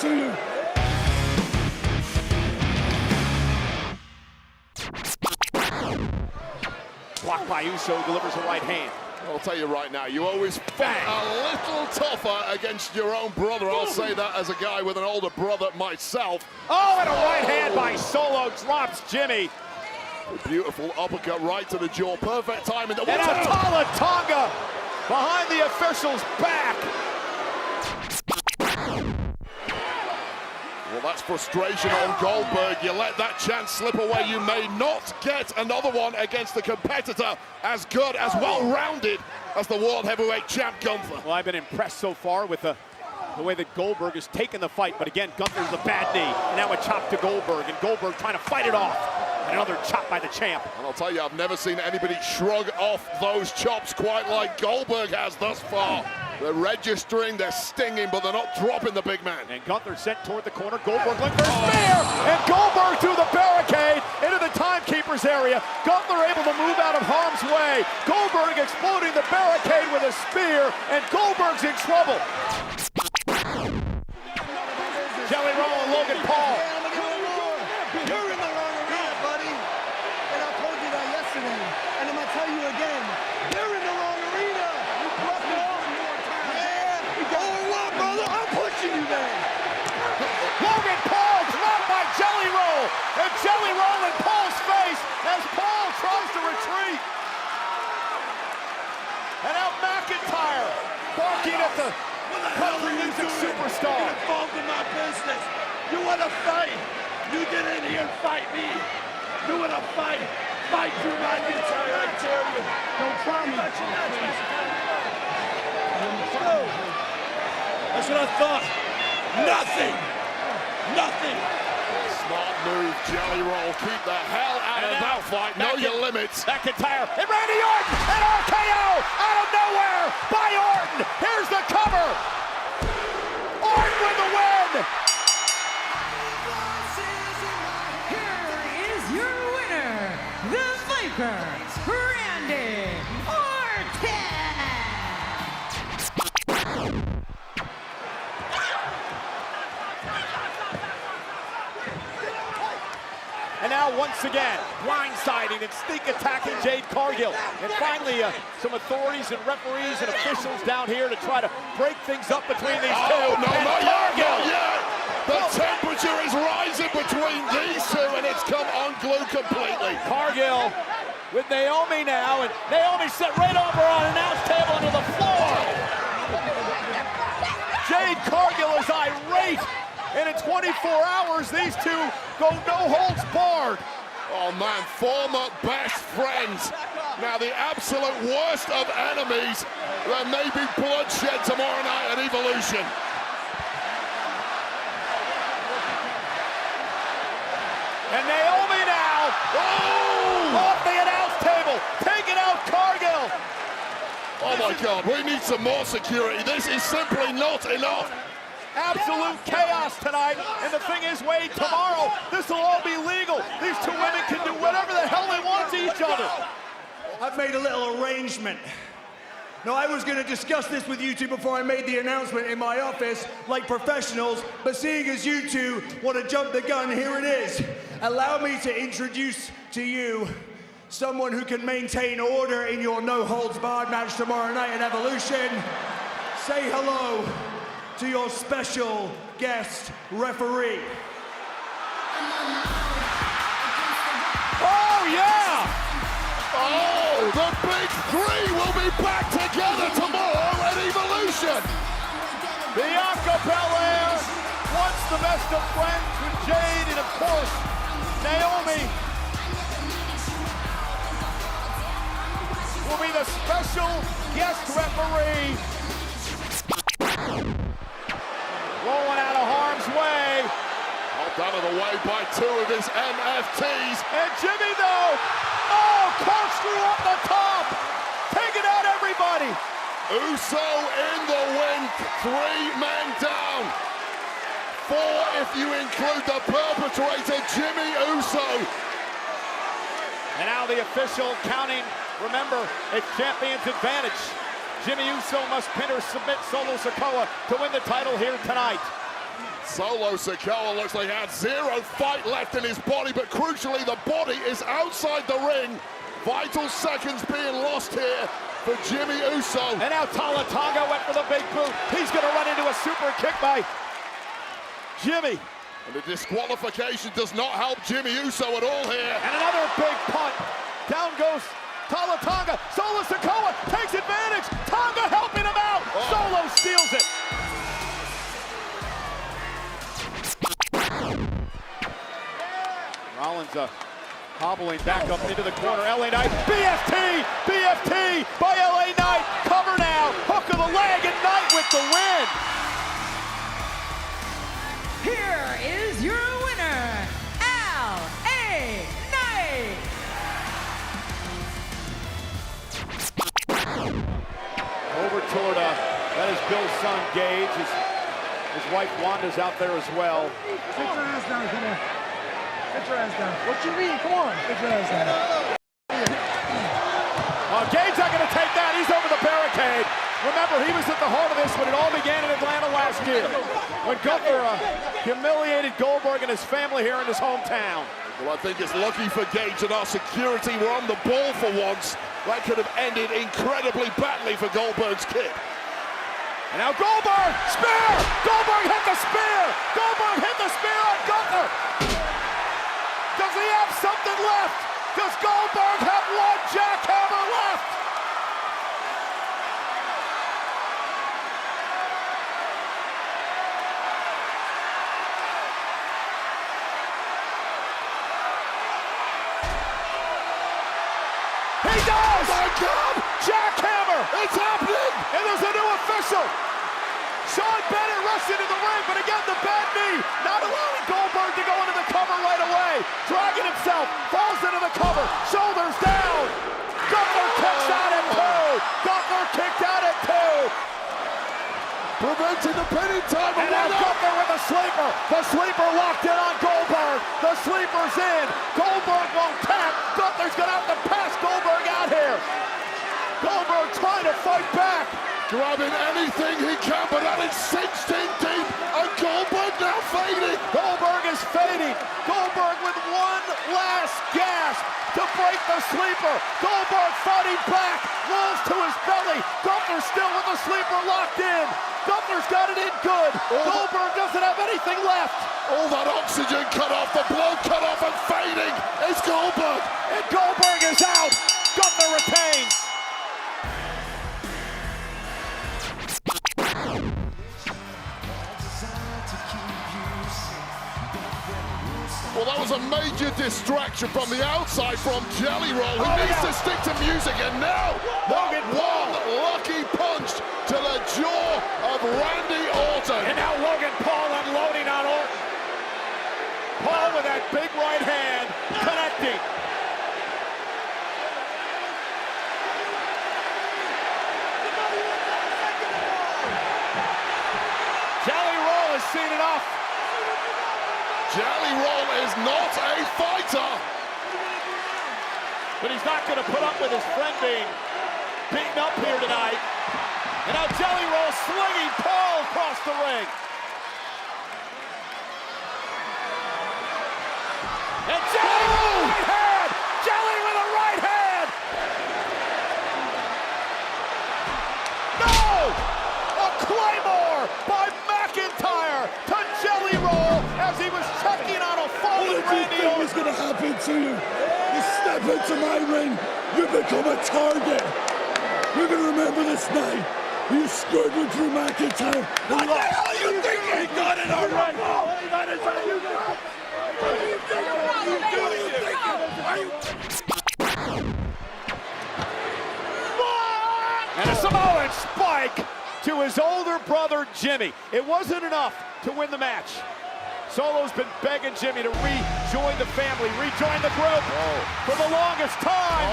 see you. Blocked by Uso, delivers a right hand. I'll tell you right now, you always fight a little tougher against your own brother. I'll say that as a guy with an older brother myself. Oh, and a right hand by Solo drops Jimmy. Beautiful uppercut right to the jaw. Perfect timing. And a Tala Tonga behind the official's back. Well, that's frustration on Goldberg. You let that chance slip away. You may not get another one against a competitor as good, as well-rounded as the World Heavyweight Champ Gunther. Well, I've been impressed so far with the way that Goldberg has taken the fight. But again, Gunther's a bad knee. And now a chop to Goldberg. And Goldberg trying to fight it off. And another chop by the champ. And I'll tell you, I've never seen anybody shrug off those chops quite like Goldberg has thus far. They're registering, they're stinging, but they're not dropping the big man. And Gunther sent toward the corner. Goldberg looking for a spear. And Goldberg through the barricade into the timekeeper's area. Gunther able to move out of harm's way. Goldberg exploding the barricade with a spear. And Goldberg's in trouble. Jelly Roll and Logan Paul. You're in the wrong arena, buddy. And I told you that yesterday. And I'm going to tell you again. You're in the wrong arena. You brought me one more time. Yeah. You going what, brother? I'm pushing you there. Logan Paul dropped by Jelly Roll. And Jelly Roll in Paul's face as Paul tries to retreat. And now McIntyre barking at the country music superstar. Get involved in my business. You want to fight? You get in here and fight me. You want to fight? Fight Drew McIntyre, I dare you. Don't try me. That's what I thought. Nothing. Nothing. Smart move, Jelly Roll. Keep the hell out of that fight. Know your limits. McIntyre and Randy Orton and RKO out of nowhere by Orton. Here's the cover. Orton with the win. Here is your winner, the Viper, Randy Orton. And now once again, blindsiding and sneak attacking Jade Cargill. And finally, some authorities and referees and officials down here to try to break things up between these two. Oh, no, and not Cargill. yet, not yet. The temperature is rising between these two, and it's come unglued completely. Cargill with Naomi now, and Naomi set right over on an announce table into the floor. Jade Cargill is irate. And in 24 hours, these two go no holds barred. Oh man, former best friends. Now the absolute worst of enemies. There may be bloodshed tomorrow night at Evolution. And Naomi now, off the announce table, taking out Cargill. Oh my God, we need some more security. This is simply not enough. Absolute chaos tonight. And the thing is, Wade, tomorrow, this will all be legal. These two women can do whatever the hell they want to each other. I've made a little arrangement. Now, I was going to discuss this with you two before I made the announcement in my office, like professionals, but seeing as you two want to jump the gun, here it is. Allow me to introduce to you someone who can maintain order in your no-holds-barred match tomorrow night at Evolution. Say hello to your special guest referee. Oh, yeah! Oh, the big three will be back together tomorrow at Evolution. Bianca Belair, once the best of friends with Jade, and of course, Naomi will be the special guest referee. Rolling out of harm's way. Helped out of the way by two of his MFTs. And Jimmy, though, corkscrew up the top. Taking out everybody. Uso in the win, 3 men down. 4 if you include the perpetrator, Jimmy Uso. And now the official counting. Remember, it's champion's advantage. Jimmy Uso must pin or submit Solo Sikoa to win the title here tonight. Solo Sikoa looks like he had zero fight left in his body, but crucially the body is outside the ring. Vital seconds being lost here for Jimmy Uso. And now Tama Tonga went for the big boot. He's going to run into a super kick by Jimmy. And the disqualification does not help Jimmy Uso at all here. And another big punt. Down goes Tama Tonga. Solo Sikoa takes advantage. Tonga helping him out. Solo steals it. Rollins hobbling back up into the corner. LA Knight, BFT by LA Knight. Cover now, hook of the leg, and Knight with the win. Here is your winner, LA Knight. Over toward, that is Bill's son, Gage. His wife, Wanda's out there as well. Get your ass down, come on. Get your ass down. What you mean? Come on. Get your ass down. Gage's not going to take that. He's over the barricade. Remember, he was at the heart of this when it all began in Atlanta last year. When Gunther humiliated Goldberg and his family here in his hometown. Well, I think it's lucky for Gage that our security were on the ball for once. That could have ended incredibly badly for Goldberg's kid. And now Goldberg, spear! Goldberg hit the spear! Goldberg hit the spear on Gunther! Does he have something left? Does Goldberg have one jackhammer left? He does! My God! Jackhammer! It's happening! And there's a new official! Sean Bennett rushed into the ring, but again the bad knee, not allowing Goldberg to go into the cover right away. Dragging himself, falls into the cover, shoulders down. Gunther kicks out at two. Gunther kicked out at two. Preventing the pin in time. And now Gunther with a sleeper. The sleeper locked in on Goldberg. The sleeper's in. Goldberg won't tap. Gunther's gonna have to pass Goldberg out here. Goldberg trying to fight back. Grabbing anything he can, but that is 16 deep, and Goldberg now fading. Goldberg is fading. Goldberg with one last gasp to break the sleeper. Goldberg fighting back, rolls to his belly. Gunther still with the sleeper locked in. Gunther's got it in good. Goldberg doesn't have anything left. All that oxygen cut off, the blood cut off, and fading is Goldberg. And Goldberg is out. Gunther retains. Well, that was a major distraction from the outside from Jelly Roll, who needs to stick to music, and now Logan one lucky punch to the jaw of Randy Orton. And now Logan Paul unloading on Orton. Paul with that big right hand connecting. Jelly Roll has seen enough. Jelly Roll is not a fighter. But he's not going to put up with his friend being beaten up here tonight. And now Jelly Roll slinging Paul across the ring. And Jelly with a right hand! Jelly with a right hand! No! A Claymore by McIntyre to Jelly Roll as he was checking on a fallen Randy Orton. What's going to happen to you? You step into my ring, you become a target. You're going to remember this night. You screwed with Drew McIntyre. What the hell are you thinking? You got it all right. That is how you do it. What are you thinking? And a Samoan spike to his older brother, Jimmy. It wasn't enough to win the match. Solo's been begging Jimmy to rejoin the family, rejoin the group for the longest time.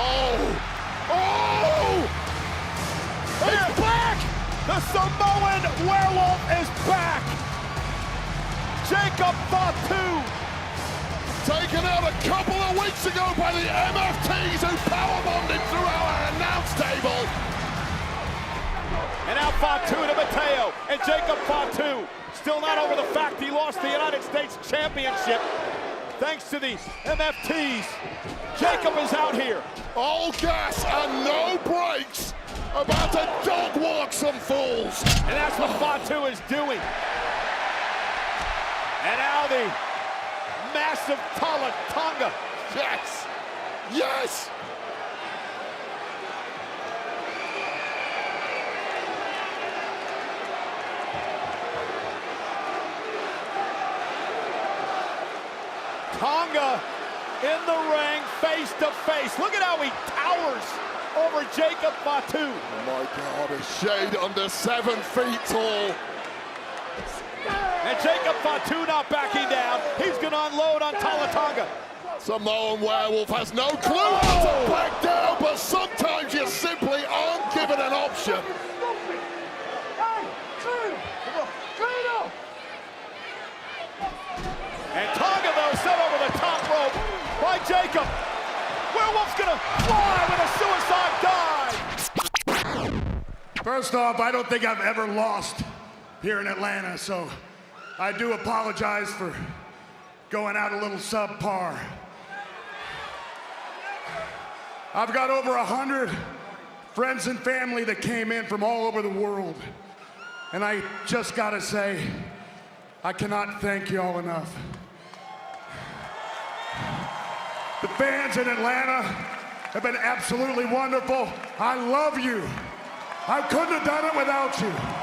He's back! The Samoan werewolf is back! Jacob Fatu. Taken out a couple of weeks ago by the MFTs who powerbombed him through our announce table. And now Fatu to Mateo, and Jacob Fatu still not over the fact he lost the United States Championship thanks to the MFTs. Jacob is out here. All gas and no brakes. About to dog walk some fools. And that's what Fatu is doing. And now the massive Tonga. Yes. Yes. Tonga in the ring, face to face. Look at how he towers over Jacob Fatu. Oh my God, a shade under 7 feet tall. And Jacob Fatu not backing down. He's going to unload on Tonga. Samoan Werewolf has no clue how to back down, but sometimes you simply aren't given an option. And Tonga, though, set over the top rope by Jacob. Werewolf's gonna fly with a suicide dive. First off, I don't think I've ever lost here in Atlanta, so I do apologize for going out a little subpar. I've got over 100 friends and family that came in from all over the world, and I just gotta say, I cannot thank y'all enough. The fans in Atlanta have been absolutely wonderful. I love you. I couldn't have done it without you.